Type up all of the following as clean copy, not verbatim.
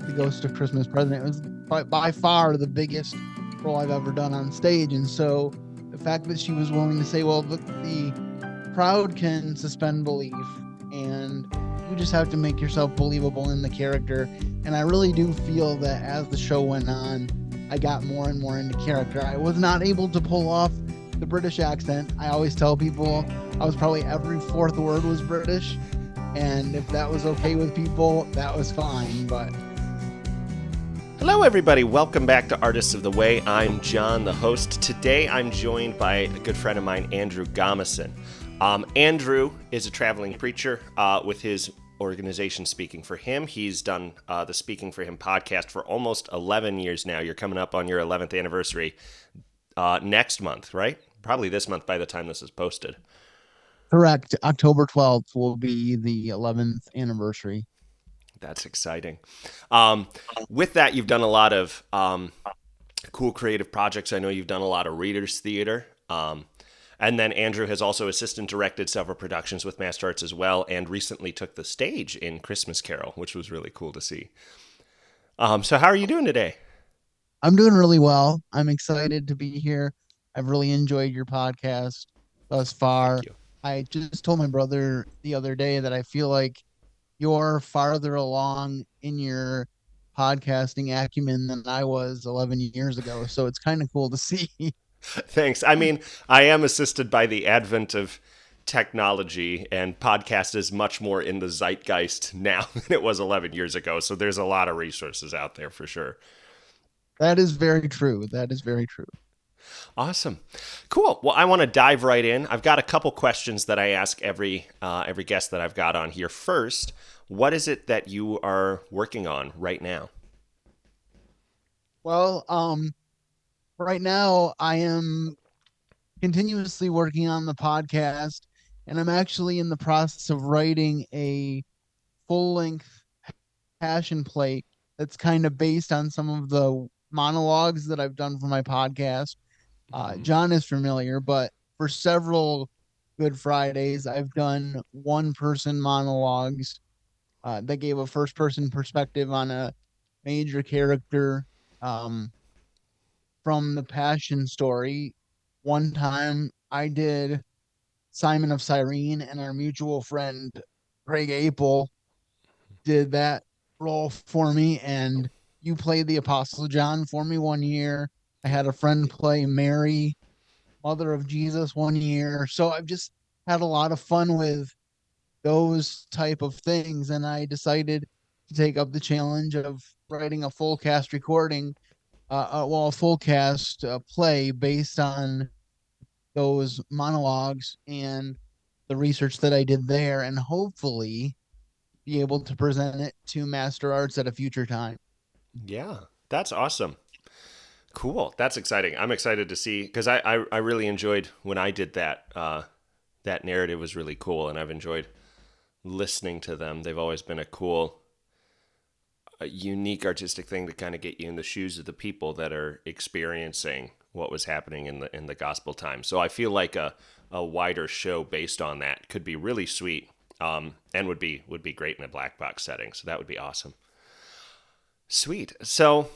the Ghost of Christmas Present. It was by far the biggest role I've ever done on stage. And so the fact that she was willing to say, well, the crowd can suspend belief and you just have to make yourself believable in the character. And I really do feel that as the show went on, I got more and more into character. I was not able to pull off the British accent. I always tell people I was probably every fourth word was British. And if that was okay with people, that was fine. But hello, everybody. Welcome back to Artists of the Way. I'm John, the host. Today, I'm joined by a good friend of mine, Andrew Gommesen. Andrew is a traveling preacher with his organization Speaking for Him. He's done the Speaking for Him podcast for almost 11 years now. You're coming up on your 11th anniversary next month, right? Probably this month by the time this is posted. correct. October 12th will be the 11th anniversary. That's exciting. With that, you've done a lot of cool creative projects. I know you've done a lot of readers theater. And then Andrew has also assistant directed several productions with Master Arts as well, and recently took the stage in Christmas Carol, which was really cool to see. So how are you doing today? I'm doing really well. I'm excited to be here. I've really enjoyed your podcast thus Thank far. you. I just told my brother the other day that I feel like you're farther along in your podcasting acumen than I was 11 years ago. So it's kind of cool to see. Thanks. I mean, I am assisted by the advent of technology, and podcast is much more in the zeitgeist now than it was 11 years ago. So there's a lot of resources out there for sure. That is very true. That is very true. Awesome, cool. Well, I want to dive right in. I've got a couple questions that I ask every guest that I've got on here. First, what is it that you are working on right now? Well, right now I am continuously working on the podcast, and I'm actually in the process of writing a full length passion play that's kind of based on some of the monologues that I've done for my podcast. Mm-hmm. John is familiar, but for several Good Fridays, I've done one person monologues that gave a first person perspective on a major character from the Passion story. One time I did Simon of Cyrene, and our mutual friend Craig Apel did that role for me. And you played the Apostle John for me one year. I had a friend play Mary, Mother of Jesus, one year. So I've just had a lot of fun with those type of things, and I decided to take up the challenge of writing a full cast recording, a full cast play based on those monologues and the research that I did there, and hopefully be able to present it to Master Arts at a future time. Yeah, that's awesome. Cool. That's exciting. I'm excited to see because I really enjoyed when I did that. That narrative was really cool, and I've enjoyed listening to them. They've always been a cool, a unique artistic thing to kind of get you in the shoes of the people that are experiencing what was happening in the gospel time. So I feel like a wider show based on that could be really sweet, and would be great in a black box setting. So that would be awesome. Sweet. So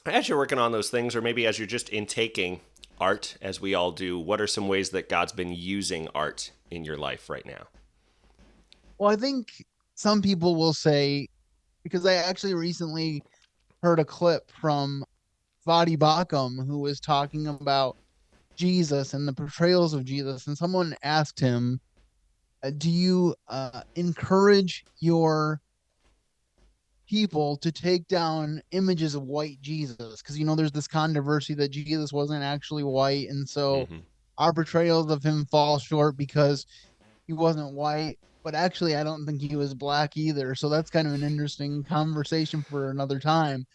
as you're working on those things, or maybe as you're just intaking art, as we all do, what are some ways that God's been using art in your life right now? Well, I think some people will say, because I actually recently heard a clip from Vadi Bakum who was talking about Jesus and the portrayals of Jesus, and someone asked him, "Do you encourage your people to take down images of white Jesus?" Because there's this controversy that Jesus wasn't actually white, and so Mm-hmm. our portrayals of him fall short because he wasn't white. But actually, I don't think he was black either. So that's kind of an interesting conversation for another time.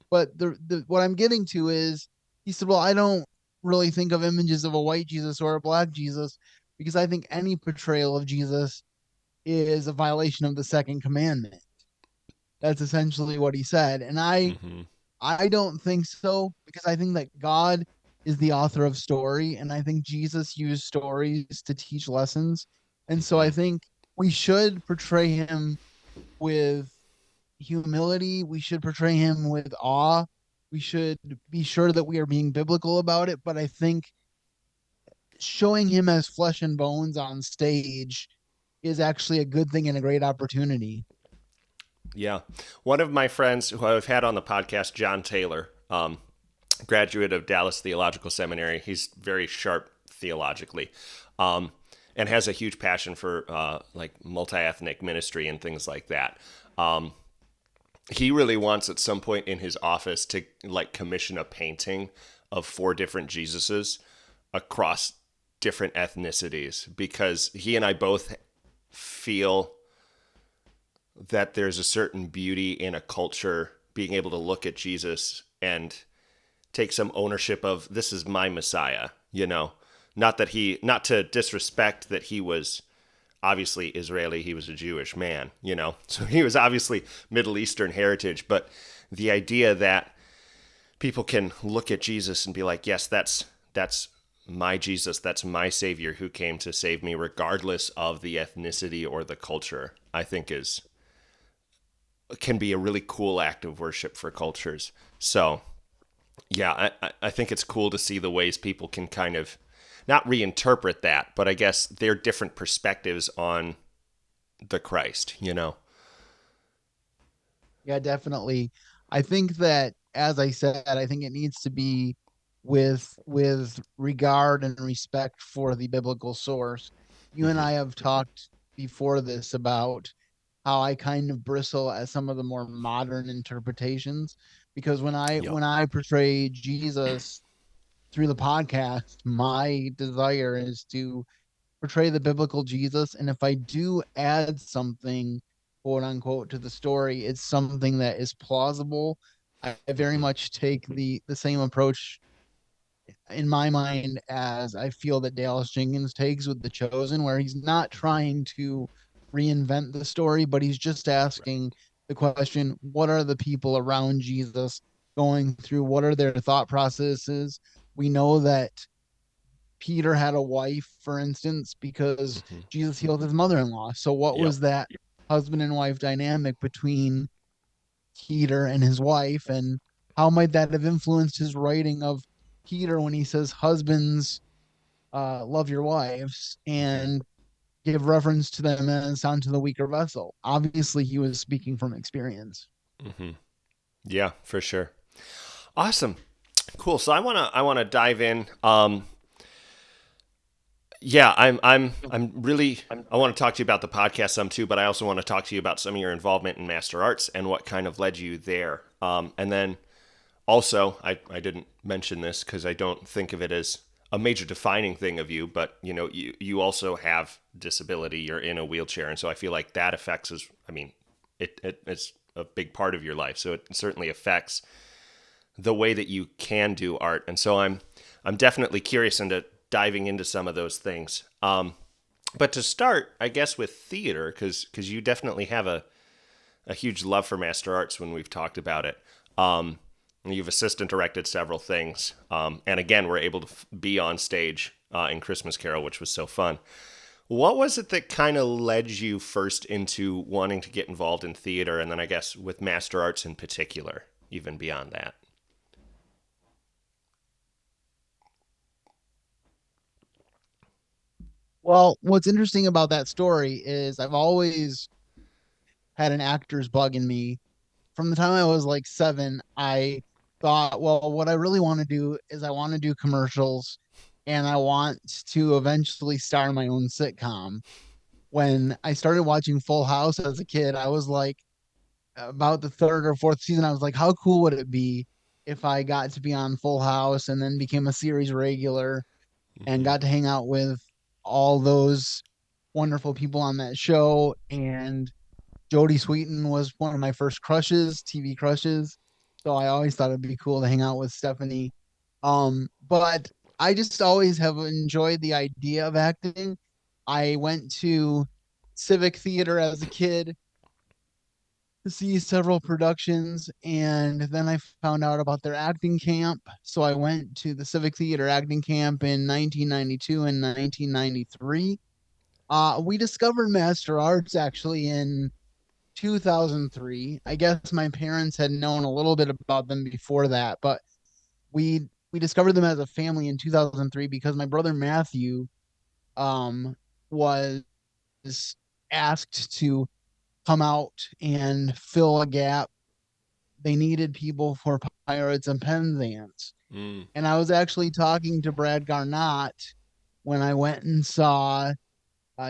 But the what I'm getting to is he said, well, I don't really think of images of a white Jesus or a black Jesus because I think any portrayal of Jesus is a violation of the second commandment. That's essentially what he said. And Mm-hmm. I don't think so because I think that God is the author of story, and I think Jesus used stories to teach lessons. And so Mm-hmm. I think we should portray him with humility. We should portray him with awe. We should be sure that we are being biblical about it. But I think showing him as flesh and bones on stage is actually a good thing and a great opportunity. Yeah. One of my friends who I've had on the podcast, John Taylor, graduate of Dallas Theological Seminary, he's very sharp theologically, and has a huge passion for like multi-ethnic ministry and things like that. Um, he really wants at some point in his office to like commission a painting of four different Jesuses across different ethnicities, because he and I both feel that there's a certain beauty in a culture being able to look at Jesus and take some ownership of, this is my Messiah, you know. Not to disrespect that he was obviously Israeli, he was a Jewish man, you know. So he was obviously Middle Eastern heritage, but the idea that people can look at Jesus and be like, yes, that's my Jesus, that's my savior who came to save me regardless of the ethnicity or the culture, I think is can be a really cool act of worship for cultures. So yeah, I think it's cool to see the ways people can kind of not reinterpret that, but I guess they're different perspectives on the Christ, you know? Yeah, definitely. I think that, as I said, I think it needs to be with regard and respect for the biblical source. You and Mm-hmm. I have talked before this about how I kind of bristle at some of the more modern interpretations, because Yep. when I portray Jesus through the podcast, my desire is to portray the biblical Jesus. And if I do add something, quote unquote, to the story, it's something that is plausible. I very Mm-hmm. much take the same approach in my mind as I feel that Dallas Jenkins takes with The Chosen, where he's not trying to reinvent the story, but he's just asking the question, what are the people around Jesus going through? What are their thought processes? We know that Peter had a wife, for instance, because Mm-hmm. Jesus healed his mother in law. So, what Yep. was that husband and wife dynamic between Peter and his wife? And how might that have influenced his writing of Peter when he says, husbands, love your wives Mm-hmm. and give reference to them as onto the weaker vessel? Obviously, he was speaking from experience. Mm-hmm. Yeah, for sure. Awesome. Cool. So I wanna dive in. Yeah, I'm really I want to talk to you about the podcast some too, but I also want to talk to you about some of your involvement in Master Arts and what kind of led you there. And then also, I didn't mention this because I don't think of it as a major defining thing of you, but you know, you also have disability. You're in a wheelchair, and so I feel like that affects us. I mean, it's a big part of your life, so it certainly affects the way that you can do art. And so I'm definitely curious into diving into some of those things. But to start, I guess with theater, because you definitely have a huge love for Master Arts when we've talked about it. You've assistant directed several things, and again, we're able to be on stage in Christmas Carol, which was so fun. What was it that kind of led you first into wanting to get involved in theater, and then I guess with Master Arts in particular, even beyond that? Well, what's interesting about that story is I've always had an actor's bug in me. From the time I was like 7, I thought, well, what I really want to do is I want to do commercials and I want to eventually star in my own sitcom. When I started watching Full House as a kid, I was like, about the third or fourth season, I was like, how cool would it be if I got to be on Full House and then became a series regular and Mm-hmm. got to hang out with all those wonderful people on that show? And Jodie Sweetin was one of my first crushes, TV crushes. So I always thought it'd be cool to hang out with Stephanie. But I just always have enjoyed the idea of acting. I went to Civic Theater as a kid to see several productions, and then I found out about their acting camp. So I went to the Civic Theater acting camp in 1992 and 1993. We discovered Master Arts actually in 2003. I guess my parents had known a little bit about them before that, but we discovered them as a family in 2003 because my brother Matthew um was asked to come out and fill a gap. They needed people for Pirates and Penzance. Mm, And I was actually talking to Brad Garnott when I went and saw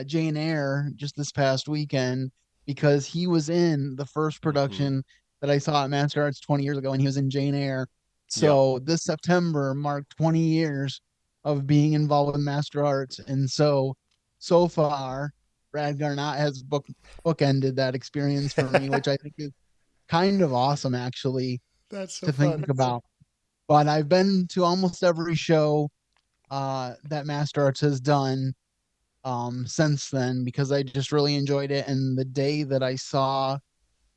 Jane Eyre just this past weekend because he was in the first mm-hmm. production that I saw at Master Arts 20 years ago, and he was in Jane Eyre. Yep. So this September marked 20 years of being involved with Master Arts, and so far, Brad Garnott has bookended that experience for me, which I think is kind of awesome, actually, That's so to fun. think about. But I've been to almost every show that Master Arts has done since then because I just really enjoyed it. And the day that I saw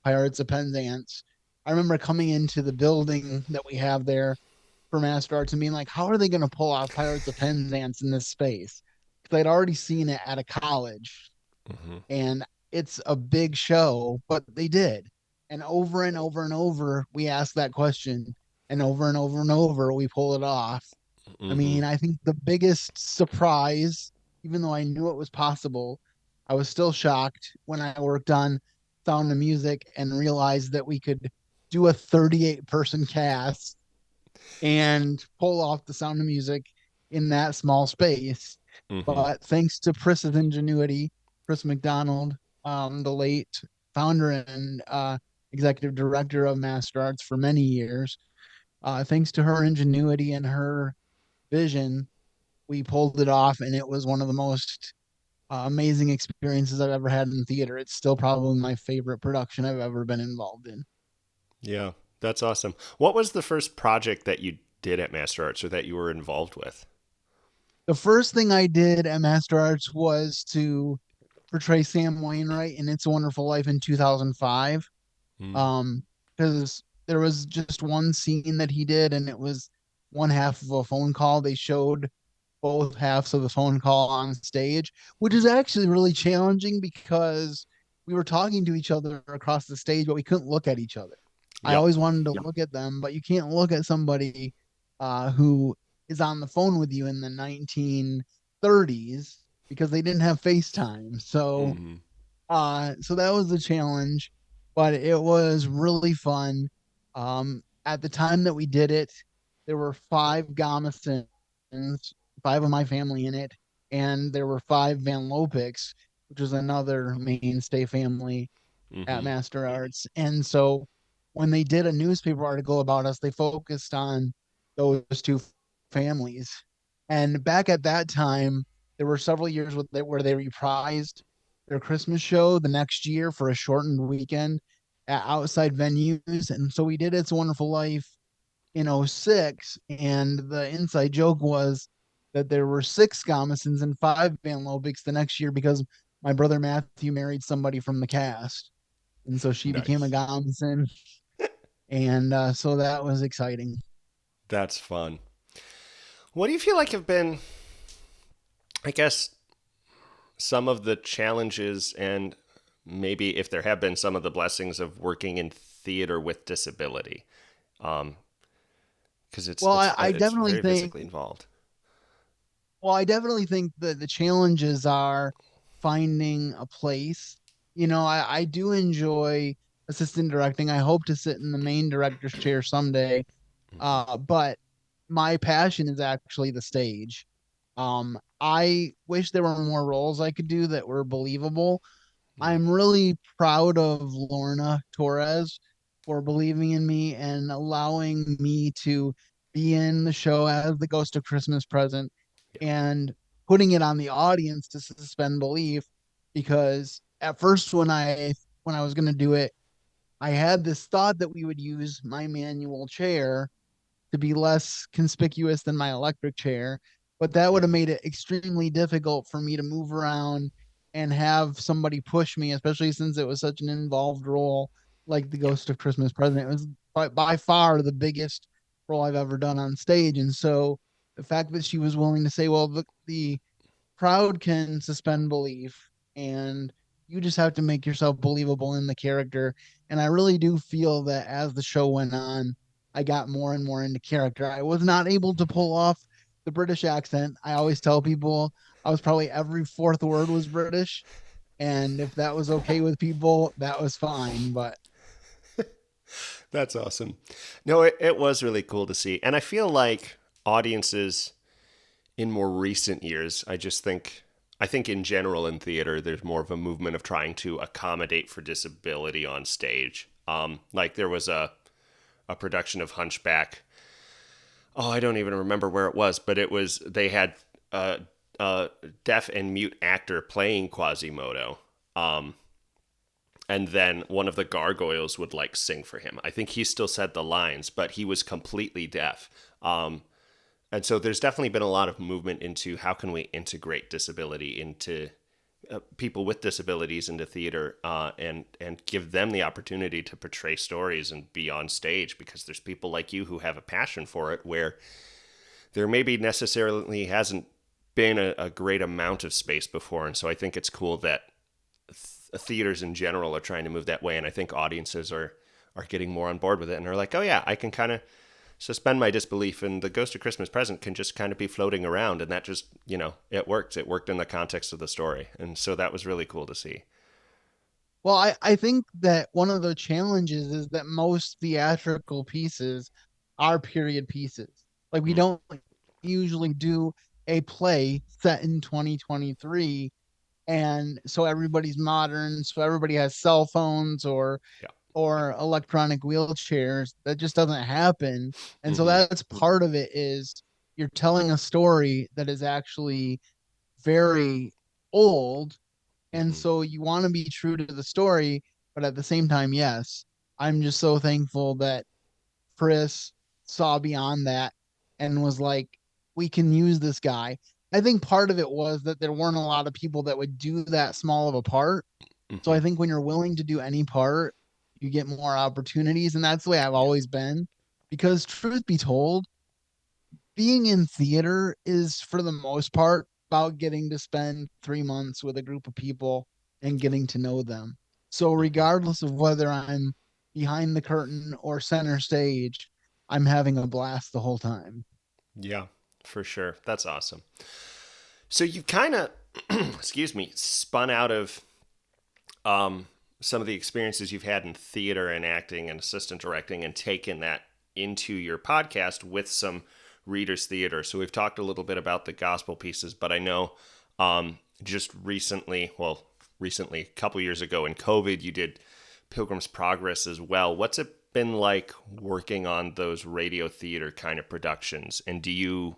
Pirates of Penzance, I remember coming into the building that we have there for Master Arts and being like, how are they going to pull off Pirates of Penzance in this space? Because I'd already seen it at a college Mm-hmm. and it's a big show, but they did. And over and over and over, we asked that question, and over, we pull it off. I Mm-hmm. mean, I think the biggest surprise, even though I knew it was possible, I was still shocked when I worked on Sound of Music and realized that we could do a 38-person cast and pull off the Sound of Music in that small space. Mm-hmm. But thanks to Chris's ingenuity, Chris McDonald, the late founder and executive director of Master Arts for many years, thanks to her ingenuity and her vision, we pulled it off, and it was one of the most amazing experiences I've ever had in theater. It's still probably my favorite production I've ever been involved in. Yeah, that's awesome. What was the first project that you did at Master Arts or that you were involved with? The first thing I did at Master Arts was to portray Sam Wainwright in It's a Wonderful Life in 2005. Mm. Um, because there was just one scene that he did, and it was one half of a phone call. They showed both halves of the phone call on stage, which is actually really challenging because we were talking to each other across the stage, but we couldn't look at each other. I Yep. always wanted to look at them, but you can't look at somebody who is on the phone with you in the 1930s because they didn't have FaceTime. Mm-hmm. So that was the challenge, but it was really fun. At the time that we did it, there were five Gommesens, five of my family in it, and there were five Van Lopeks, which was another mainstay family at Mm-hmm. Master Arts. And so when they did a newspaper article about us, they focused on those two families. And back at that time, there were several years where they reprised their Christmas show the next year for a shortened weekend at outside venues. And so we did It's a Wonderful Life in '06. And the inside joke was that there were six Gommesens and five Van Lobicks the next year because my brother Matthew married somebody from the cast. And so she became a Nice. Gommesen. And so that was exciting. That's fun. What do you feel like have been, I guess, some of the challenges and maybe if there have been some of the blessings of working in theater with disability? Because Well, I it's definitely very think physically involved. I definitely think that the challenges are finding a place. I do enjoy assistant directing. I hope to sit in the main director's chair someday. But my passion is actually the stage. I wish there were more roles I could do that were believable. Mm. I'm really proud of Lorna Torres for believing in me and allowing me to be in the show as the Ghost of Christmas Present Yeah. and putting it on the audience to suspend belief because at first when I was going to do it, I had this thought that we would use my manual chair to be less conspicuous than my electric chair, but that would have Mm-hmm. made it extremely difficult for me to move around and have somebody push me, especially since it was such an involved role like the Yeah. Ghost of Christmas Present. It was by far the biggest role I've ever done on stage. And so the fact that she was willing to say, well, the crowd can suspend belief and You just have to make yourself believable in the character. And I really do feel that as the show went on, I got more and more into character. I was not able to pull off the British accent. I always tell people I was probably every fourth word was British. And if that was okay with people, that was fine. But That's awesome. No, it was really cool to see. And I feel like audiences in more recent years, I think in general in theater, there's more of a movement of trying to accommodate for disability on stage. Like there was a production of Hunchback. Oh, I don't even remember where it was, but they had a deaf and mute actor playing Quasimodo. Um, and then one of the gargoyles would like sing for him. I think he still said the lines, but he was completely deaf. And so there's definitely been a lot of movement into how can we integrate disability into people with disabilities into theater, and give them the opportunity to portray stories and be on stage, because there's people like you who have a passion for it where there maybe necessarily hasn't been a great amount of space before. And so I think it's cool that theaters in general are trying to move that way, and I think audiences are getting more on board with it and are like, oh yeah, I can kind of suspend my disbelief, and the Ghost of Christmas Present can just kind of be floating around, and that just, it worked. It worked in the context of the story, and so that was really cool to see. well, I think that one of the challenges is that most theatrical pieces are period pieces. Like we Mm, don't usually do a play set in 2023, and so everybody's modern, so everybody has cell phones yeah. or electronic wheelchairs. That just doesn't happen. And so Mm-hmm. that's part of it is you're telling a story that is actually very old, and Mm-hmm. so you want to be true to the story, but at the same time, yes, I'm just so thankful that Chris saw beyond that and was like, we can use this guy. I think part of it was that there weren't a lot of people that would do that small of a part. So Mm-hmm. I think when you're willing to do any part, you get more opportunities. And that's the way I've Yeah. always been. Because truth be told, being in theater is for the most part about getting to spend 3 months with a group of people and getting to know them. So Mm-hmm. regardless of whether I'm behind the curtain or center stage, I'm having a blast the whole time. Yeah, for sure. That's awesome. So you've kind of, excuse me, spun out of um, some of the experiences you've had in theater and acting and assistant directing, and taken that into your podcast with some readers theater. So we've talked a little bit about the gospel pieces, but I know just recently, a couple years ago in COVID, you did Pilgrim's Progress as well. What's it been like working on those radio theater kind of productions? And do you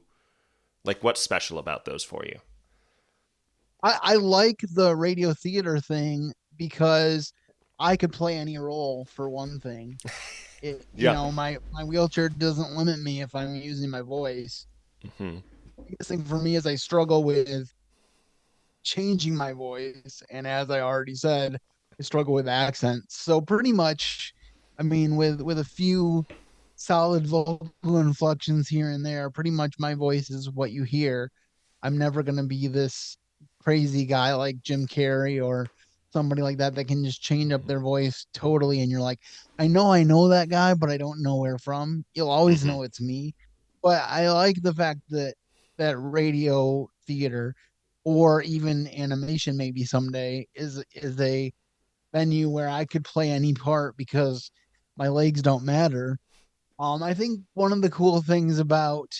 like what's special about those for you? I like the radio theater thing because I could play any role for one thing. Yeah. My wheelchair doesn't limit me if I'm using my voice. Hmm. The biggest thing for me is I struggle with changing my voice. And as I already said, I struggle with accents. So pretty much, I mean, with a few solid vocal inflections here and there, pretty much my voice is what you hear. I'm never gonna be this crazy guy like Jim Carrey or somebody like that that can just change up their voice totally and you're like, I know that guy, but I don't know where from. You'll always Hmm. know it's me. But I like the fact that radio theater or even animation maybe someday is a venue where I could play any part because my legs don't matter. I think one of the cool things about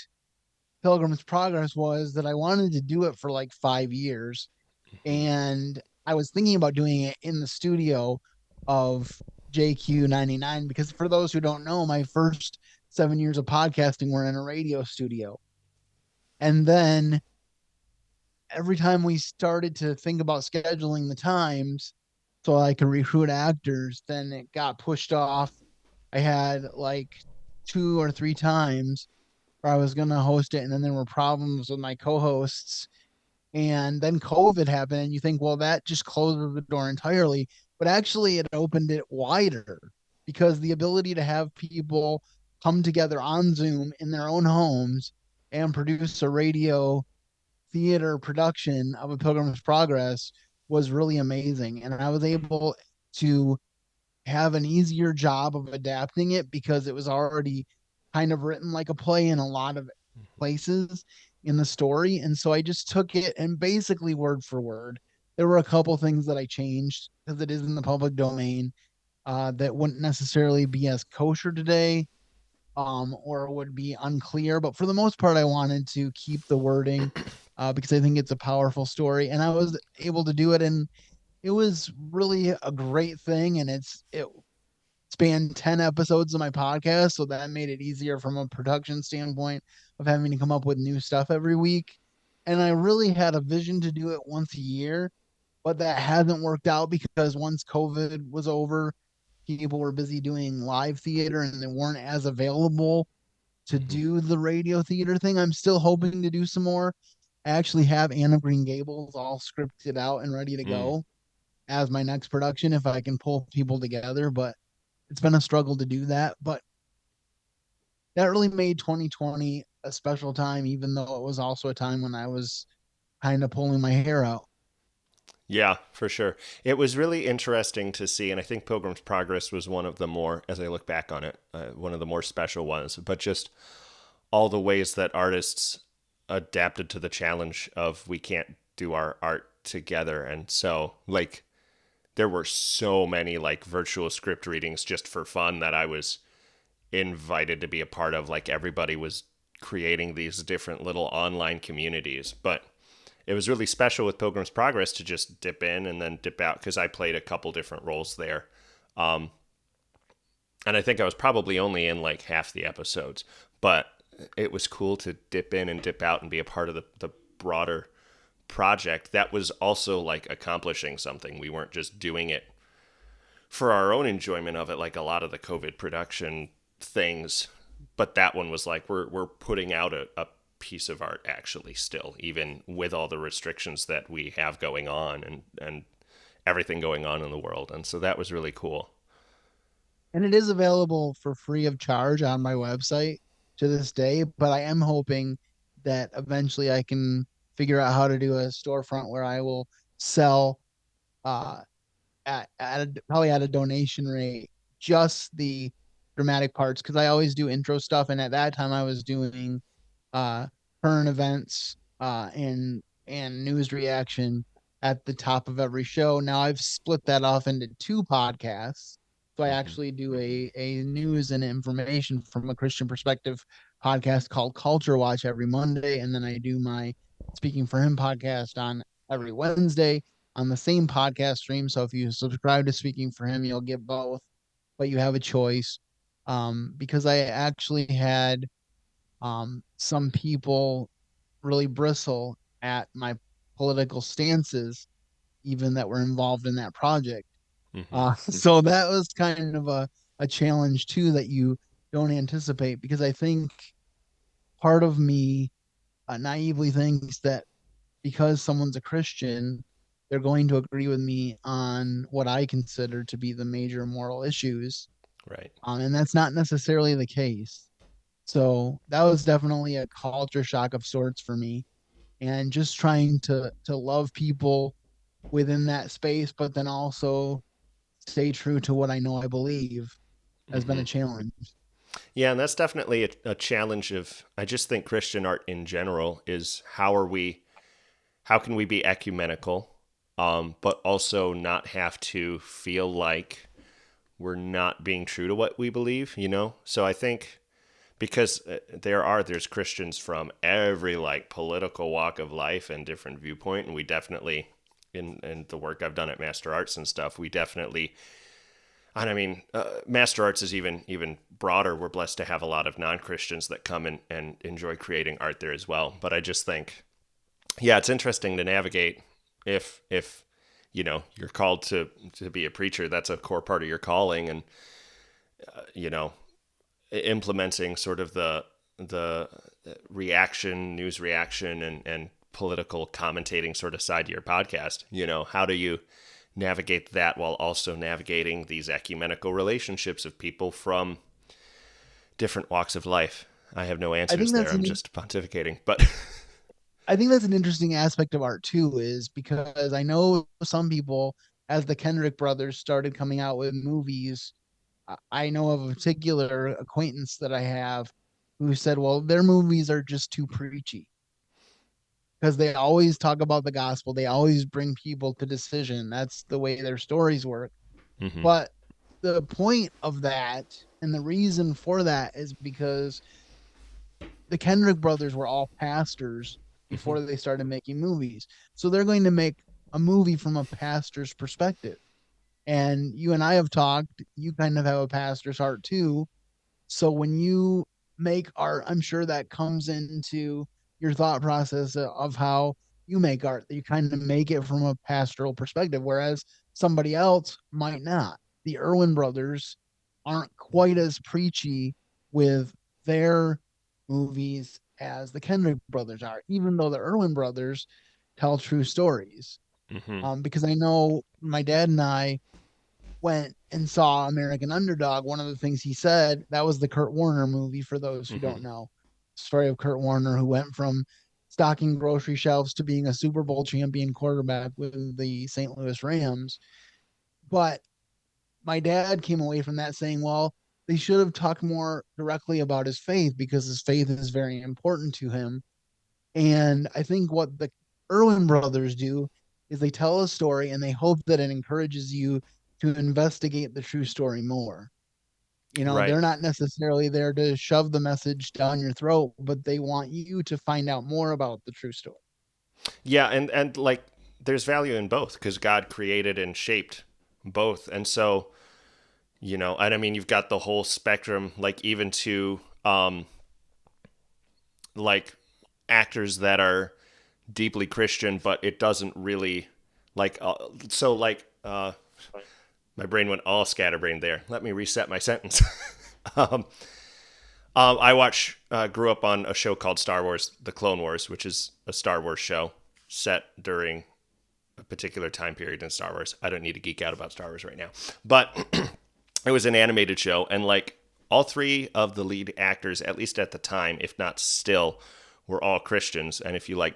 Pilgrim's Progress was that I wanted to do it for like 5 years, Hmm. and I was thinking about doing it in the studio of JQ99 because for those who don't know, my first 7 years of podcasting were in a radio studio, and then every time we started to think about scheduling the times so I could recruit actors, then it got pushed off. I had like 2 or 3 times where I was going to host it, and then there were problems with my co hosts. And then COVID happened, and you think, well, that just closes the door entirely. But actually, it opened it wider because the ability to have people come together on Zoom in their own homes and produce a radio theater production of a Pilgrim's Progress was really amazing. And I was able to have an easier job of adapting it because it was already kind of written like a play in a lot of places in the story. And so I just took it and basically word for word. There were a couple things that I changed because it is in the public domain that wouldn't necessarily be as kosher today, or would be unclear. But for the most part, I wanted to keep the wording because I think it's a powerful story. And I was able to do it. And it was really a great thing. And it spanned 10 episodes of my podcast. So that made it easier from a production standpoint of having to come up with new stuff every week. And I really had a vision to do it once a year, but that hasn't worked out because once COVID was over, people were busy doing live theater and they weren't as available to Hmm. do the radio theater thing. I'm still hoping to do some more. I actually have Anne of Green Gables all scripted out and ready to Mm. go as my next production if I can pull people together, but it's been a struggle to do that. But that really made 2020 a special time, even though it was also a time when I was kind of pulling my hair out. Yeah, for sure. It was really interesting to see, and I think Pilgrim's Progress was one of the more, as I look back on it, one of the more special ones. But just all the ways that artists adapted to the challenge of we can't do our art together, and so like there were so many like virtual script readings just for fun that I was invited to be a part of. Like everybody was creating these different little online communities, but it was really special with Pilgrim's Progress to just dip in and then dip out because I played a couple different roles there. Um, and I think I was probably only in like half the episodes, but it was cool to dip in and dip out and be a part of the broader project that was also like accomplishing something. We weren't just doing it for our own enjoyment of it, like a lot of the COVID production things. But that one was like we're putting out a piece of art actually still, even with all the restrictions that we have going on and everything going on in the world. And so that was really cool. And it is available for free of charge on my website to this day. But I am hoping that eventually I can figure out how to do a storefront where I will sell uh, probably at a donation rate just the dramatic parts because I always do intro stuff. And at that time, I was doing uh, current events and news reaction at the top of every show. Now I've split that off into two podcasts. So I Hmm. actually do a news and information from a Christian perspective podcast called Culture Watch every Monday, and then I do my Speaking for Him podcast on every Wednesday on the same podcast stream. So if you subscribe to Speaking for Him, you'll get both, but you have a choice. Because I actually had some people really bristle at my political stances, even that were involved in that project. Hmm. So that was kind of a challenge too that you don't anticipate because I think part of me naively thinks that because someone's a Christian, they're going to agree with me on what I consider to be the major moral issues. Right. And that's not necessarily the case. So that was definitely a culture shock of sorts for me. And just trying to love people within that space, but then also stay true to what I know I believe has been Hmm. a challenge. Yeah, and that's definitely a challenge of I just think Christian art in general is how can we be ecumenical, but also not have to feel like we're not being true to what we believe, you know? So I think because there's Christians from every like political walk of life and different viewpoint, and we definitely in the work I've done at Master Arts and stuff, we definitely and I mean, Master Arts is even broader. We're blessed to have a lot of non Christians that come and enjoy creating art there as well. But I just think, yeah, it's interesting to navigate if you know you're called to be a preacher. That's a core part of your calling, and you know, implementing sort of the reaction, news reaction, and political commentating sort of side to your podcast. You know, how do you navigate that while also navigating these ecumenical relationships of people from different walks of life? I have no I answers think there. that's I'm an just pontificating, but I think that's an interesting aspect of art too, is because I know some people, as the Kendrick brothers started coming out with movies, I know of a particular acquaintance that I have who said, well, their movies are just too preachy because they always talk about the gospel. They always bring people to decision. That's the way their stories work. Hmm. But the point of that and the reason for that is because the Kendrick brothers were all pastors Hmm. before they started making movies. So they're going to make a movie from a pastor's perspective. And you and I have talked, you kind of have a pastor's heart too. So when you make art, I'm sure that comes into your thought process of how you make art, that you kind of make it from a pastoral perspective, whereas somebody else might not. The Irwin brothers aren't quite as preachy with their movies as the Kendrick brothers are, even though the Irwin brothers tell true stories. Hmm. Because I know my dad and I went and saw American Underdog, one of the things he said, that was the Kurt Warner movie, for those who don't Hmm. know. Story of Kurt Warner, who went from stocking grocery shelves to being a Super Bowl champion quarterback with the St. Louis Rams. But my dad came away from that saying, well, they should have talked more directly about his faith because his faith is very important to him. And I think what the Irwin brothers do is they tell a story and they hope that it encourages you to investigate the true story more. Right. They're not necessarily there to shove the message down your throat, but they want you to find out more about the true story. Yeah, and like there's value in both because God created and shaped both, and so and I mean you've got the whole spectrum, like even to like actors that are deeply Christian, but it doesn't really like so like my brain went all scatterbrained there. Let me reset my sentence. um, I grew up on a show called Star Wars: The Clone Wars, which is a Star Wars show set during a particular time period in Star Wars. I don't need to geek out about Star Wars right now, but it was an animated show, and like all three of the lead actors, at least at the time, if not still, were all Christians. And if you like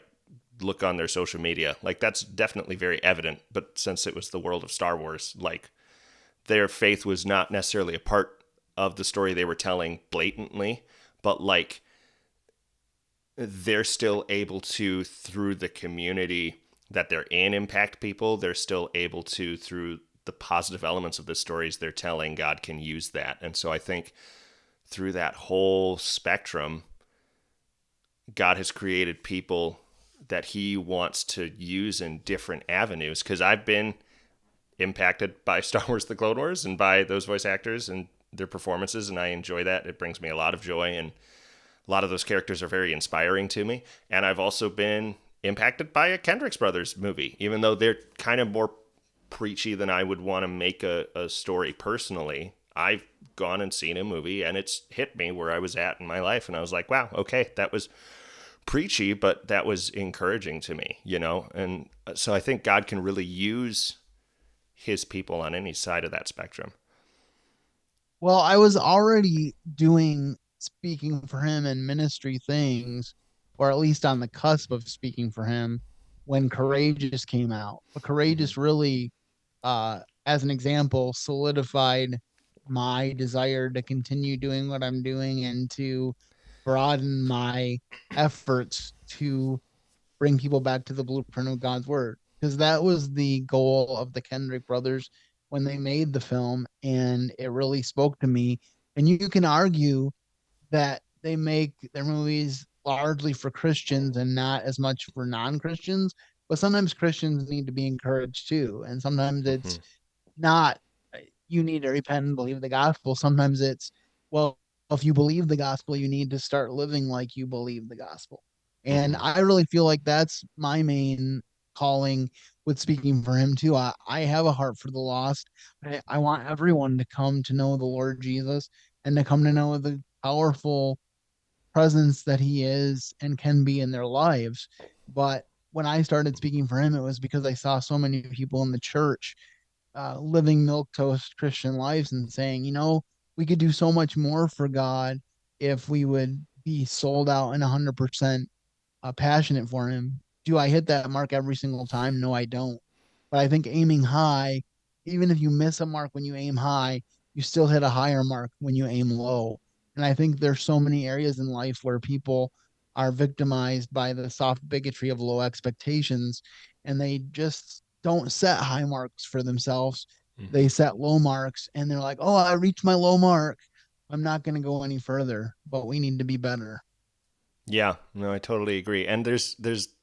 look on their social media, like that's definitely very evident. But since it was the world of Star Wars, like their faith was not necessarily a part of the story they were telling blatantly, but like they're still able to, through the community that they're in, impact people. They're still able to, through the positive elements of the stories they're telling, God can use that. And so I think through that whole spectrum, God has created people that he wants to use in different avenues. Because I've been impacted by Star Wars The Clone Wars and by those voice actors and their performances, and I enjoy that. It brings me a lot of joy, and a lot of those characters are very inspiring to me. And I've also been impacted by a Kendricks Brothers movie, even though they're kind of more preachy than I would want to make a story personally. I've gone and seen a movie and it's hit me where I was at in my life. And I was like, wow, okay, that was preachy, but that was encouraging to me, And so I think God can really use his people on any side of that spectrum. Well, I was already doing speaking for him and ministry things, or at least on the cusp of speaking for him when Courageous came out. But Mm-hmm. Courageous really, as an example, solidified my desire to continue doing what I'm doing and to broaden my efforts to bring people back to the blueprint of God's word. Because that was the goal of the Kendrick brothers when they made the film, and it really spoke to me. And you can argue that they make their movies largely for Christians and not as much for non-Christians, but sometimes Christians need to be encouraged too. And sometimes Mm-hmm. it's not you need to repent and believe the gospel. Sometimes it's, well, if you believe the gospel, you need to start living like you believe the gospel. And Mm-hmm. I really feel like that's my main calling with speaking for him too. I have a heart for the lost. I want everyone to come to know the Lord Jesus and to come to know the powerful presence that he is and can be in their lives. But when I started speaking for him, it was because I saw so many people in the church living milk toast Christian lives and saying, we could do so much more for God if we would be sold out and 100% passionate for him. Do I hit that mark every single time? No, I don't. But I think aiming high, even if you miss a mark when you aim high, you still hit a higher mark when you aim low. And I think there's so many areas in life where people are victimized by the soft bigotry of low expectations, and they just don't set high marks for themselves. They Hmm. set low marks and they're like, oh, I reached my low mark. I'm not going to go any further, but we need to be better. Yeah, no, I totally agree. And there's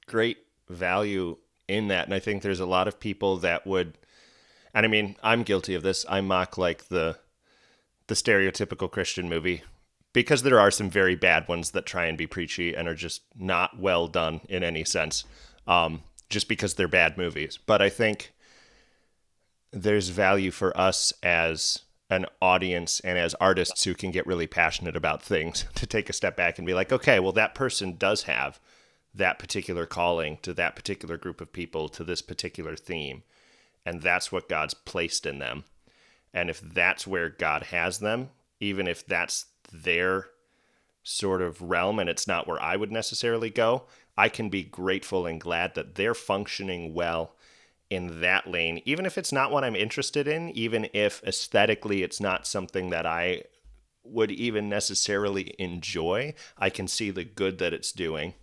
great value in that. And I think there's a lot of people that would, and I mean, I'm guilty of this. I mock like the stereotypical Christian movie because there are some very bad ones that try and be preachy and are just not well done in any sense, just because they're bad movies. But I think there's value for us as an audience and as artists who can get really passionate about things to take a step back and be like, okay, well, that person does have that particular calling to that particular group of people to this particular theme. And that's what God's placed in them. And if that's where God has them, even if that's their sort of realm and it's not where I would necessarily go, I can be grateful and glad that they're functioning well in that lane, even if it's not what I'm interested in, even if aesthetically it's not something that I would even necessarily enjoy. I can see the good that it's doing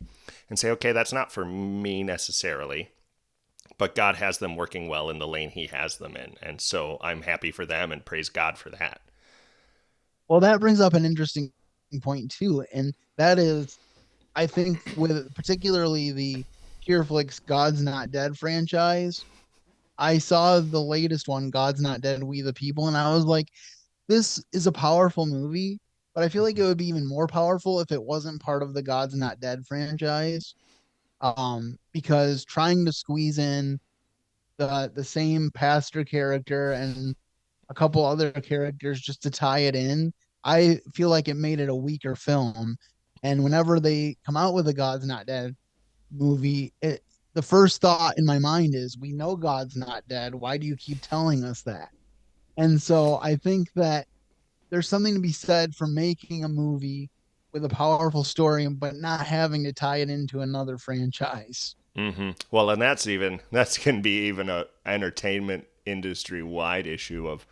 and say, okay, that's not for me necessarily, but God has them working well in the lane He has them in. And so I'm happy for them and praise God for that. Well, that brings up an interesting point too, and that is, I think, with particularly the Pureflix God's Not Dead franchise. I saw the latest one, God's Not Dead, We the People, and I was like, this is a powerful movie, but I feel like it would be even more powerful if it wasn't part of the God's Not Dead franchise. Because trying to squeeze in the same pastor character and a couple other characters just to tie it in, I feel like it made it a weaker film. And whenever they come out with a God's Not Dead movie, the first thought in my mind is, we know God's not dead. Why do you keep telling us that? And so I think that there's something to be said for making a movie with a powerful story, but not having to tie it into another franchise. Well, and that's can be even a entertainment industry wide issue of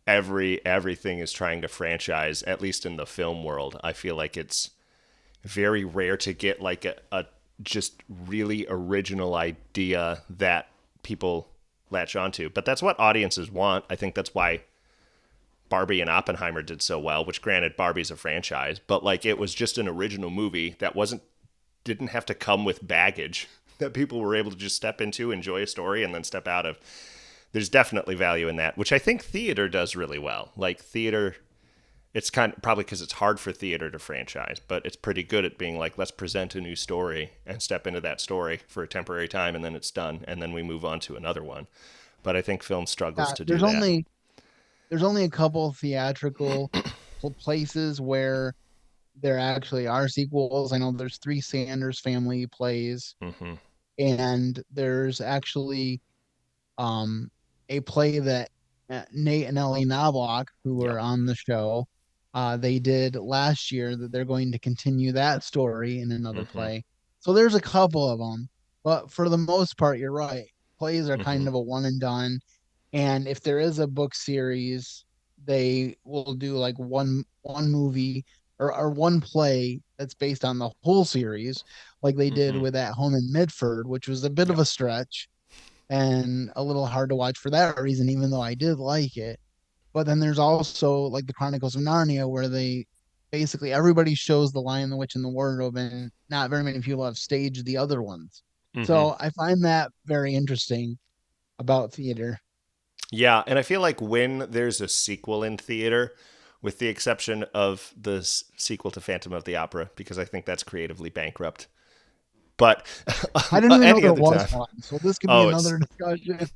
everything is trying to franchise. At least in the film world, I feel like it's very rare to get like a just really original idea that people latch onto. But that's what audiences want. I think that's why Barbie and Oppenheimer did so well, which granted Barbie's a franchise, but like it was just an original movie that wasn't didn't have to come with baggage that people were able to just step into, enjoy a story and then step out of. There's definitely value in that, which I think theater does really well. Like theater, it's kind of probably because it's hard for theater to franchise, but it's pretty good at being like, let's present a new story and step into that story for a temporary time and then it's done and then we move on to another one. But I think film struggles Yeah, to do that. there's only a couple theatrical places where there actually are sequels. I know there's three Sanders Family plays, Hmm. and there's actually um, a play that Nate and Ellie Knobloch, who were Yep. on the show, they did last year, that they're going to continue that story in another Hmm. play. So there's a couple of them, but for the most part, you're right. Plays are kind Hmm. of a one and done. And if there is a book series, they will do like one movie or one play that's based on the whole series, like they did Hmm. with At Home in Midford, which was a bit of Yep. a stretch and a little hard to watch for that reason, even though I did like it. But then there's also like the Chronicles of Narnia, where they basically everybody shows the Lion, the Witch, and the Wardrobe, and not very many people have staged the other ones. Hmm. So I find that very interesting about theater. Yeah, and I feel like when there's a sequel in theater, with the exception of the sequel to Phantom of the Opera, because I think that's creatively bankrupt. But I didn't even know any there other was time, one, so this could be oh, it's another discussion.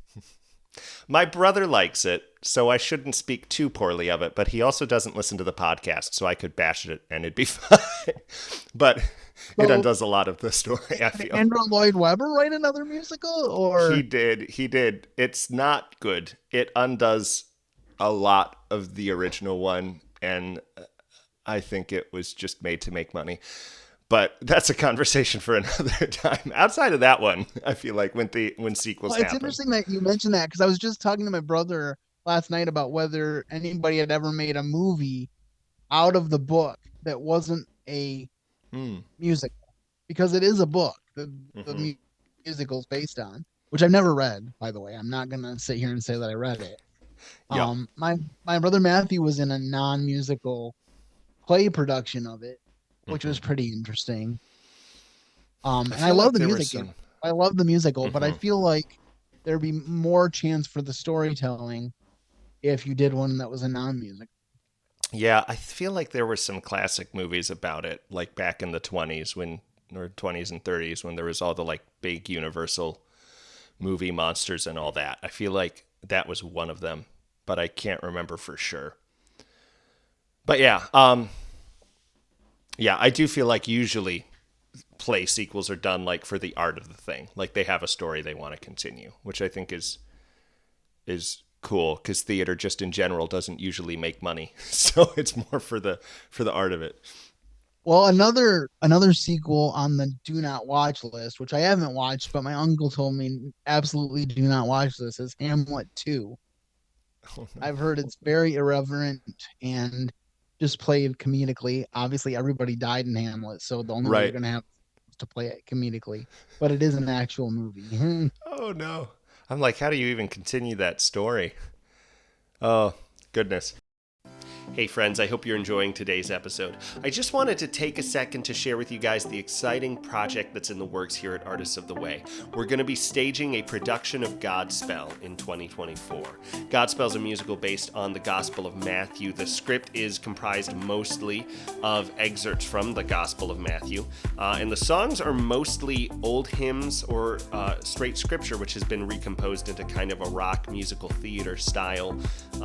my brother likes it, so I shouldn't speak too poorly of it. But he also doesn't listen to the podcast, so I could bash it and it'd be fine. But it So undoes a lot of the story. I did feel. Andrew Lloyd Webber write another musical, He or did. He did. It's not good. It undoes a lot of the original one, and I think it was just made to make money. But that's a conversation for another time. Outside of that one, I feel like when sequels Well, it's happen. interesting that you mentioned that because I was just talking to my brother last night about whether anybody had ever made a movie out of the book that wasn't a Hmm. music because it is a book Mm-hmm. musical's based on, which I've never read, by the way. I'm not gonna sit here and say that I read it. Yep. My brother Matthew was in a non-musical play production of it, which Mm-hmm. was pretty interesting. I And I feel love like the there was music. some. I love the musical, but I Mm-hmm. feel like there'd be more chance for the storytelling if you did one that was a non-music. Yeah, I feel like there were some classic movies about it, like back in the 20s when, or 20s and 30s when there was all the like big Universal movie monsters and all that. I feel like that was one of them, but I can't remember for sure. But yeah, I do feel like usually play sequels are done like for the art of the thing. Like they have a story they want to continue, which I think is cool because theater just in general doesn't usually make money. So it's more for the art of it. Well, another sequel on the do not watch list, which I haven't watched, but my uncle told me absolutely do not watch this, is Hamlet 2. Oh no. I've heard it's very irreverent and just played comedically. Obviously, everybody died in Hamlet, so the only way you're Right. going to have is to play it comedically, but it is an actual movie. Oh no. I'm like, how do you even continue that story? Oh, goodness. Hey, friends, I hope you're enjoying today's episode. I just wanted to take a second to share with you guys the exciting project that's in the works here at Artists of the Way. We're going to be staging a production of Godspell in 2024. Godspell is a musical based on the Gospel of Matthew. The script is comprised mostly of excerpts from the Gospel of Matthew, and the songs are mostly old hymns or straight scripture, which has been recomposed into kind of a rock musical theater style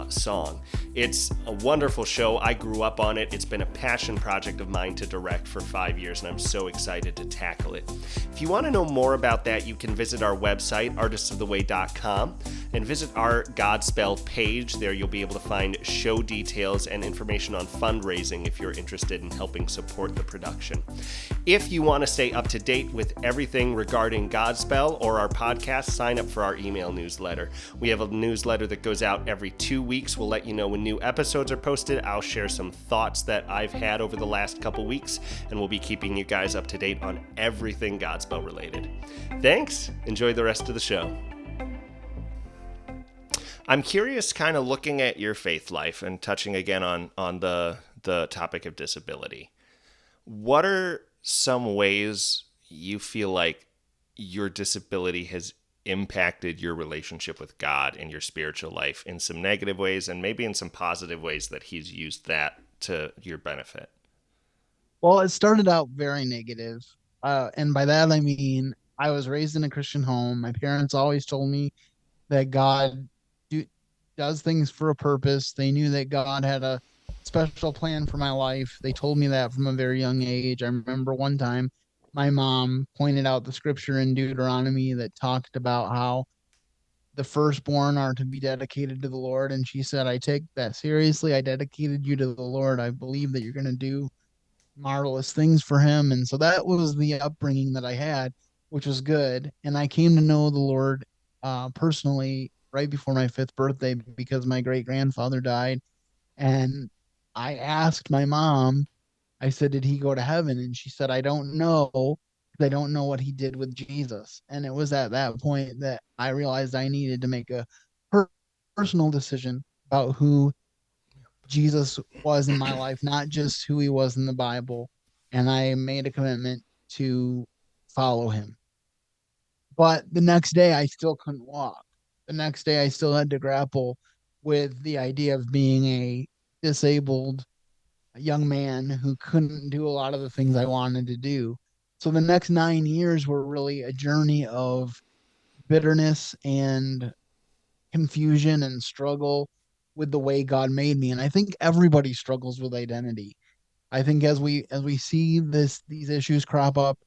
song. It's a wonderful show. I grew up on it. It's been a passion project of mine to direct for 5 years, and I'm so excited to tackle it. If you want to know more about that, you can visit our website, artistsoftheway.com, and visit our Godspell page. There you'll be able to find show details and information on fundraising if you're interested in helping support the production. If you want to stay up to date with everything regarding Godspell or our podcast, sign up for our email newsletter. We have a newsletter that goes out every 2 weeks. We'll let you know when new episodes are posted. I'll share some thoughts that I've had over the last couple weeks, and we'll be keeping you guys up to date on everything Godspell related. Thanks. Enjoy the rest of the show. I'm curious, kind of looking at your faith life and touching again on the topic of disability. What are some ways you feel like your disability has impacted your relationship with God and your spiritual life in some negative ways and maybe in some positive ways that He's used that to your benefit? Well, it started out very negative. And by that I mean I was raised in a Christian home. My parents always told me that God do, does things for a purpose. They knew that God had a special plan for my life. They told me that from a very young age. I remember one time my mom pointed out the scripture in Deuteronomy that talked about how the firstborn are to be dedicated to the Lord. And she said, I take that seriously. I dedicated you to the Lord. I believe that you're going to do marvelous things for him. And so that was the upbringing that I had, which was good. And I came to know the Lord personally right before my fifth birthday because my great grandfather died. And I asked my mom, I said, did he go to heaven? And she said, I don't know. I don't know what he did with Jesus. And it was at that point that I realized I needed to make a per- personal decision about who Jesus was in my life, not just who he was in the Bible. And I made a commitment to follow him. But the next day, I still couldn't walk. The next day, I still had to grapple with the idea of being a disabled young man who couldn't do a lot of the things I wanted to do. So the next 9 years were really a journey of bitterness and confusion and struggle with the way God made me. And I think everybody struggles with identity. I think as we see these issues crop up,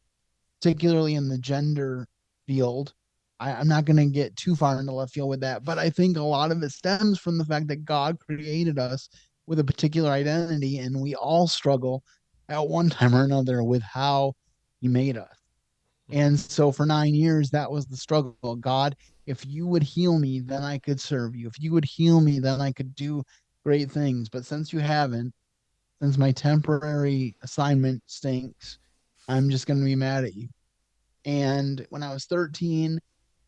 particularly in the gender field, I'm not going to get too far into left field with that, but I think a lot of it stems from the fact that God created us with a particular identity, and we all struggle at one time or another with how he made us. And so for 9 years, that was the struggle. God, if you would heal me, then I could serve you. If you would heal me, then I could do great things. But since you haven't, since my temporary assignment stinks, I'm just going to be mad at you. And when I was 13,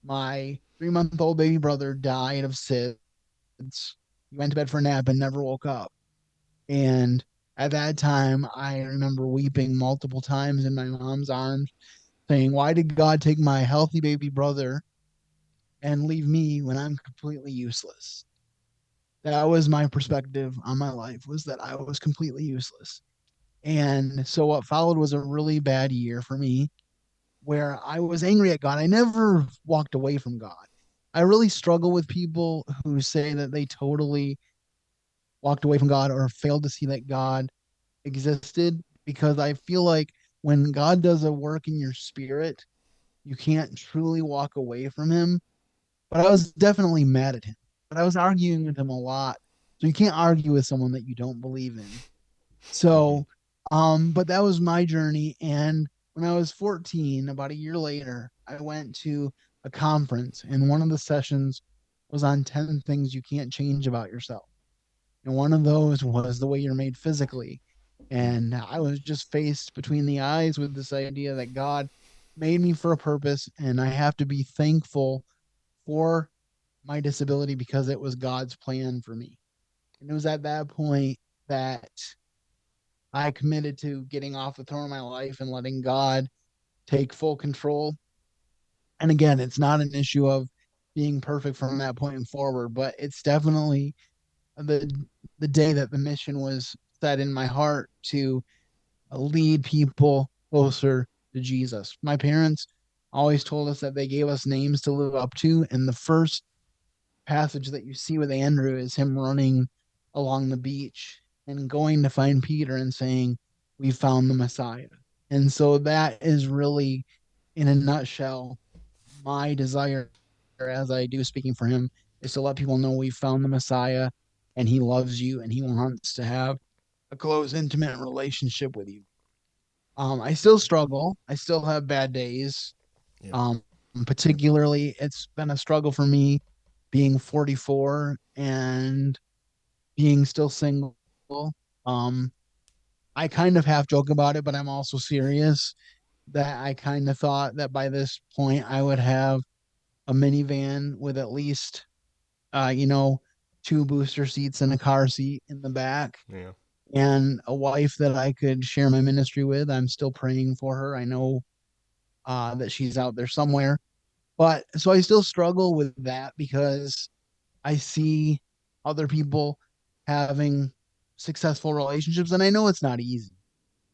my 3 month old baby brother died of SIDS. He went to bed for a nap and never woke up. And at that time, I remember weeping multiple times in my mom's arms, saying, "Why did God take my healthy baby brother and leave me when I'm completely useless?" That was my perspective on my life, was that I was completely useless. And so what followed was a really bad year for me where I was angry at God. I never walked away from God. I really struggle with people who say that they totally walked away from God or failed to see that God existed, because I feel like when God does a work in your spirit, you can't truly walk away from him. But I was definitely mad at him. But I was arguing with him a lot. So you can't argue with someone that you don't believe in. Hmm. So, but that was my journey. And when I was 14, about a year later, I went to a conference, and one of the sessions was on 10 things you can't change about yourself. And one of those was the way you're made physically. And I was just faced between the eyes with this idea that God made me for a purpose, and I have to be thankful for my disability because it was God's plan for me. And it was at that point that I committed to getting off the throne of my life and letting God take full control. And again, it's not an issue of being perfect from that point forward, but it's definitely the the day that the mission was set in my heart to lead people closer to Jesus. My parents always told us that they gave us names to live up to, and the first passage that you see with Andrew is him running along the beach and going to find Peter and saying, "We found the Messiah." And so that is really, in a nutshell, my desire, as I do speaking for him, is to let people know we found the Messiah and he loves you and he wants to have a close, intimate relationship with you. I still struggle. I still have bad days. Yeah. Um, Particularly, it's been a struggle for me being 44 and being still single. Um, I kind of half joke about it, but I'm also serious that I kind of thought that by this point I would have a minivan with at least, you know, two booster seats and a car seat in the back Yeah. and a wife that I could share my ministry with. I'm still praying for her. I know that she's out there somewhere. But so I still struggle with that because I see other people having successful relationships, and I know it's not easy.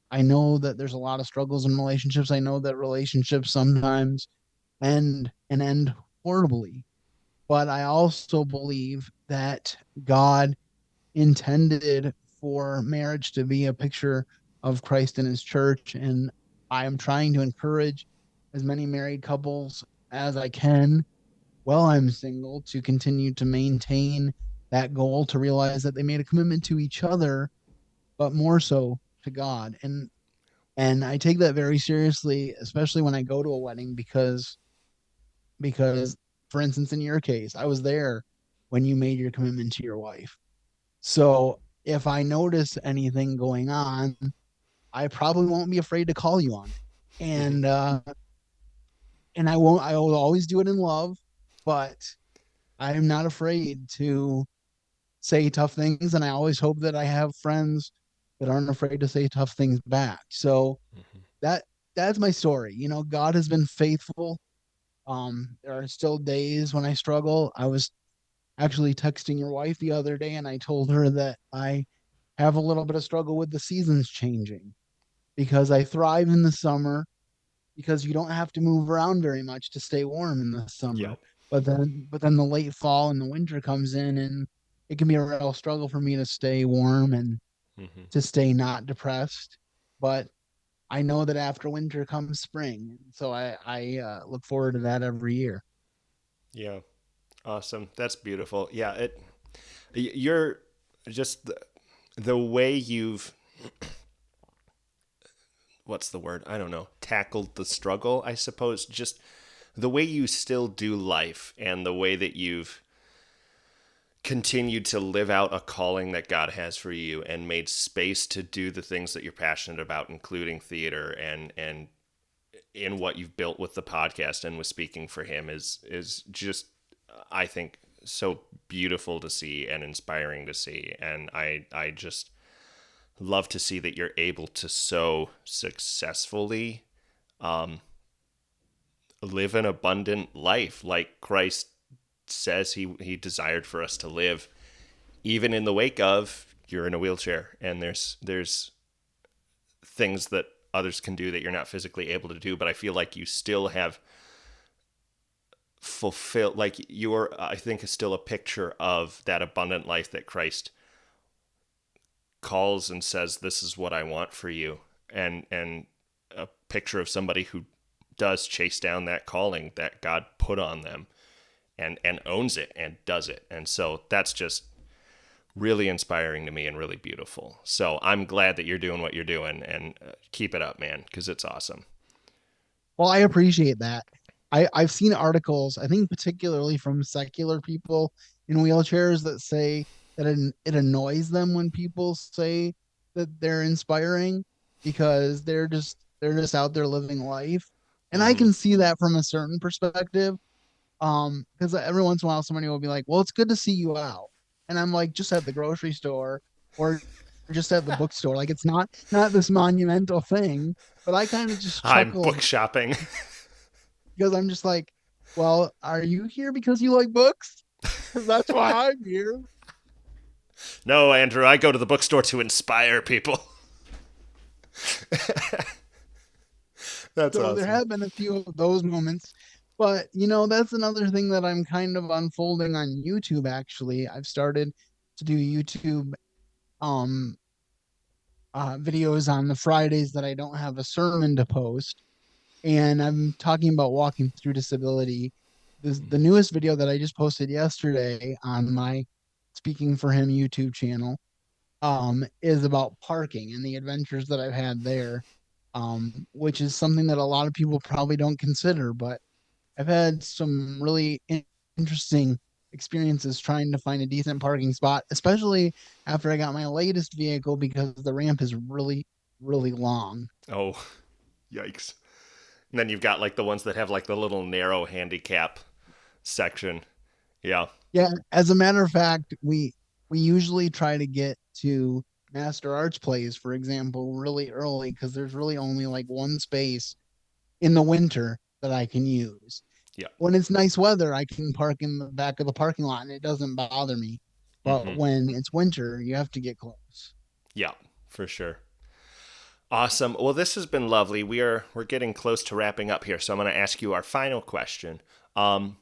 I know that there's a lot of struggles in relationships. I know that relationships sometimes end horribly. But I also believe that God intended for marriage to be a picture of Christ and his church. And I am trying to encourage as many married couples as I can while I'm single to continue to maintain that goal, to realize that they made a commitment to each other, but more so to God. And I take that very seriously, especially when I go to a wedding, because for instance, in your case, I was there when you made your commitment to your wife. So if I notice anything going on, I probably won't be afraid to call you on it. And I won't, I will always do it in love, but I am not afraid to say tough things. And I always hope that I have friends that aren't afraid to say tough things back. So that that's my story. You know, God has been faithful. There are still days when I struggle. I was actually texting your wife the other day and I told her that I have a little bit of struggle with the seasons changing because I thrive in the summer because you don't have to move around very much to stay warm in the Yeah. summer. But then the late fall and the winter comes in and it can be a real struggle for me to stay warm and Hmm. to stay not depressed. But I know that after winter comes spring. So I look forward to that every year. Yeah. Awesome. That's beautiful. Yeah. You're just the way you've what's the word? I don't know. Tackled the struggle, I suppose. Just the way you still do life and the way that you've continued to live out a calling that God has for you and made space to do the things that you're passionate about, including theater and in what you've built with the podcast and with speaking for him is just I think so beautiful to see and inspiring to see. And I just love to see that you're able to so successfully live an abundant life like Christ says he desired for us to live, even in the wake of you're in a wheelchair and there's things that others can do that you're not physically able to do, but I feel like you still have fulfilled, like you're, I think, is still a picture of that abundant life that Christ calls and says, this is what I want for you. And a picture of somebody who does chase down that calling that God put on them and owns it and does it. And so that's just really inspiring to me and really beautiful. So I'm glad that you're doing what you're doing, and keep it up, man, because it's awesome. Well, I appreciate that. I've seen articles, I think particularly from secular people in wheelchairs, that say that it annoys them when people say that they're inspiring because they're just out there living life. And I Mm-hmm. can see that from a certain perspective. Because every once in a while somebody will be like, "Well, it's good to see you out," and I'm like, "Just at the grocery store or just at the bookstore. Like it's not this monumental thing." But I kind of just I'm chuckle book shopping. because I'm just like, "Well, are you here because you like books? Because that's why I'm here." No, Andrew, I go to the bookstore to inspire people. That's So there awesome. have been a few of those moments. But that's another thing that I'm kind of unfolding on YouTube actually. I've started to do YouTube um videos on the Fridays that I don't have a sermon to post. And I'm talking about walking through disability. The newest video that I just posted yesterday on my Speaking for Him YouTube channel is about parking and the adventures that I've had there, which is something that a lot of people probably don't consider. But I've had some really interesting experiences trying to find a decent parking spot, especially after I got my latest vehicle because the ramp is really, really long. Oh, yikes. And then you've got like the ones that have like the little narrow handicap section. Yeah. Yeah, as a matter of fact, we usually try to get to Master Arts Plays, for example, really early because there's really only like one space in the winter that I can use. Yeah. When it's nice weather, I can park in the back of the parking lot and it doesn't bother me. But Mm-hmm. when it's winter, you have to get close. Yeah, for sure. Awesome. Well, this has been lovely. We're getting close to wrapping up here, so I'm going to ask you our final question. Um,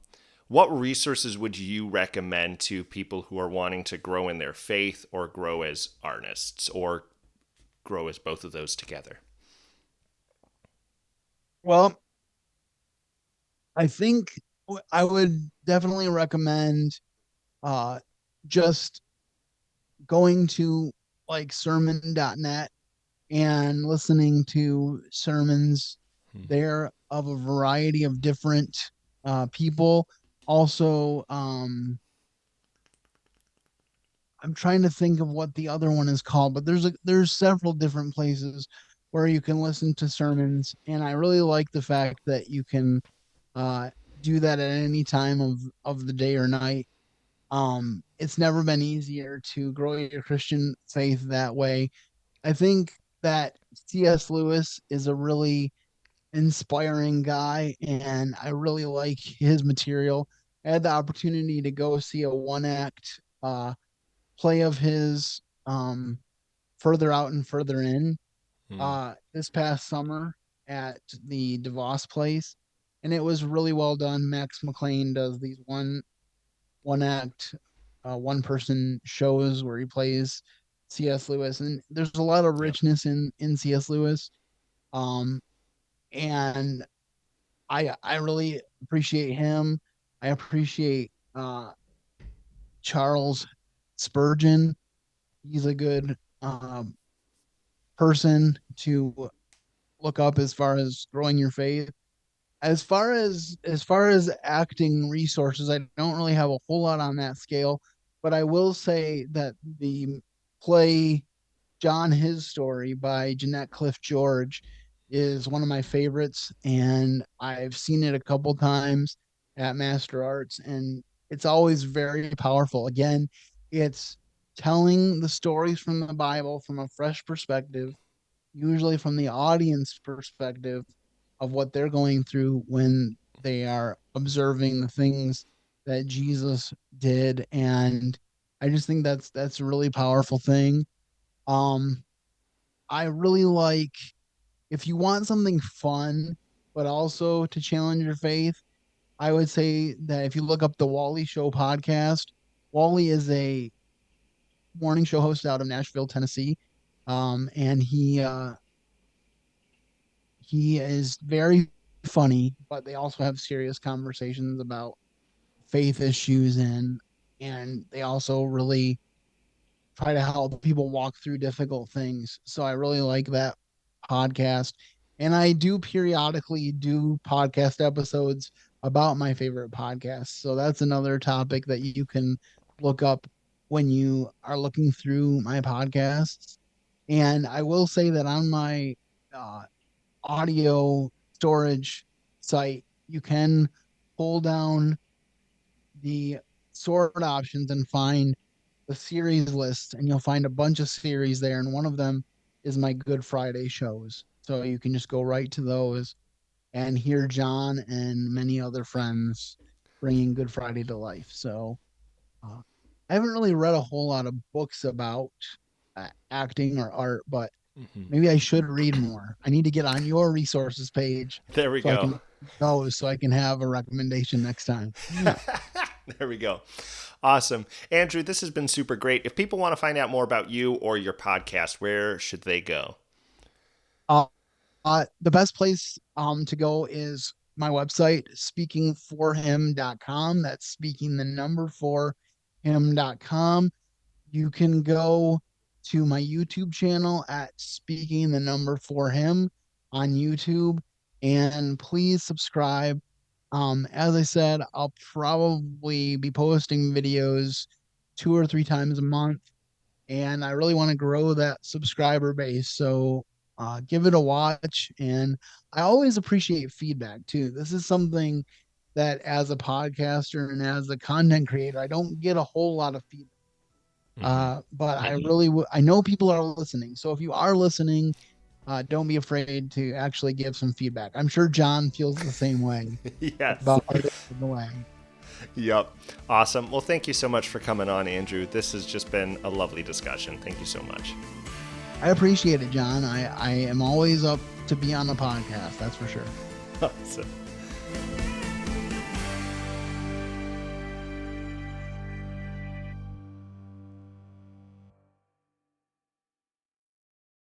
what resources would you recommend to people who are wanting to grow in their faith or grow as artists or grow as both of those together? Well, I think I would definitely recommend uh just going to like sermon.net and listening to sermons Hmm. there of a variety of different people. Also, I'm trying to think of what the other one is called, but there's several different places where you can listen to sermons, and I really like the fact that you can uh, do that at any time of the day or night. It's never been easier to grow your Christian faith that way. I think that C.S. Lewis is a really inspiring guy, and I really like his material. I had the opportunity to go see a one act play of his further out and further in Hmm. this past summer at the DeVos place, and it was really well done. Max McLean does these one act one person shows where he plays C.S. Lewis, and there's a lot of Yep. richness in C.S. Lewis. Um, and I really appreciate him. I appreciate Charles Spurgeon. He's a good person to look up as far as growing your faith. As far as acting resources, I don't really have a whole lot on that scale, but I will say that the play John His Story by Jeanette Cliff George is one of my favorites, and I've seen it a couple times at Master Arts, and it's always very powerful. Again, it's telling the stories from the Bible from a fresh perspective, usually from the audience perspective of what they're going through when they are observing the things that Jesus did. And I just think that's a really powerful thing. Um, I really like if you want something fun, but also to challenge your faith, I would say that if you look up the Wally Show podcast, Wally is a morning show host out of Nashville, Tennessee. And he is very funny, but they also have serious conversations about faith issues, and they also really try to help people walk through difficult things. So I really like that podcast. And I do periodically do podcast episodes about my favorite podcasts. So that's another topic that you can look up when you are looking through my podcasts. And I will say that on my uh, audio storage site, you can pull down the sort options and find the series list, and you'll find a bunch of series there. And one of them is my Good Friday shows. So you can just go right to those and hear John and many other friends bringing Good Friday to life. So uh, I haven't really read a whole lot of books about acting or art, but maybe I should read more. I need to get on your resources page There we so I go. can those so I can have a recommendation next time. Yeah. There we go. Awesome. Andrew, this has been super great. If people want to find out more about you or your podcast, where should they go? Uh, the best place to go is my website, speakingforhim.com. That's speaking the number for him.com. You can go to my YouTube channel at speaking the number for him on YouTube, and please subscribe. As I said, I'll probably be posting videos 2 or 3 times a month, and I really want to grow that subscriber base. So give it a watch. And I always appreciate feedback too. This is something that, as a podcaster and as a content creator, I don't get a whole lot of feedback. But I really, I know people are listening. So if you are listening, don't be afraid to actually give some feedback. I'm sure John feels the same way Yes. about artists in the way. Yep. Awesome. Well, thank you so much for coming on, Andrew. This has just been a lovely discussion. Thank you so much. I appreciate it, John. I am always up to be on the podcast. That's for sure. Awesome.